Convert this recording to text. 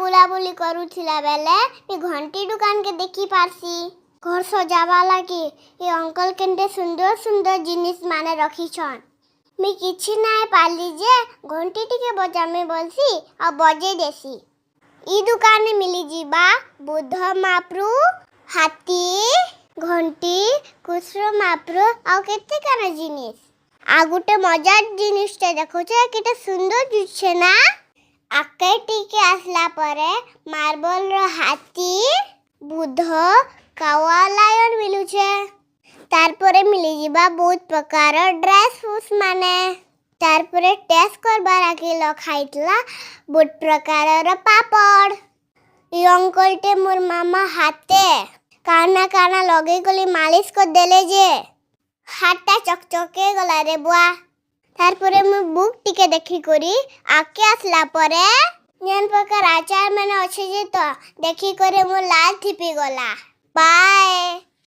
बुलाबुली करूथिला बेले मी घंटी दुकान के देखी पारसी। घर सजावा लागी ये अंकल केंटे सुंदर सुंदर जिनिस माने रखी छन। मी किछि नाय पाली जे घंटी टिके बजामे बोलसी आ बजे देसी। ई दुकान मिली जीबा बुद्ध महाप्रु हाथी घंटी कुसरो महाप्रु आ केते काना जिनिस। आ गुटे मजार जिनिस ते देखो छे केते सुंदर दिसछे ना। आके टिके आसला परे मार्बल रो हाथी बुद्ध कावा लायन मिलु छे। तारपरे मिली जीबा बहुत प्रकार ड्रेस फूस माने। तारपरे टेस्ट करबा राखी लखाइतला बहुत प्रकार रो पापड़। ई अंकल टे मोर मामा हाथे काना काना लगे गली मालिश कर देले जे हाथटा चकचके गला रे बुआ। तारपरे मु बुक टिके देखी करी आके आसला परे ज्ञान प्रकार आचार माने अछि जे तो देखी करे मो लाल थिपी गला। बाय।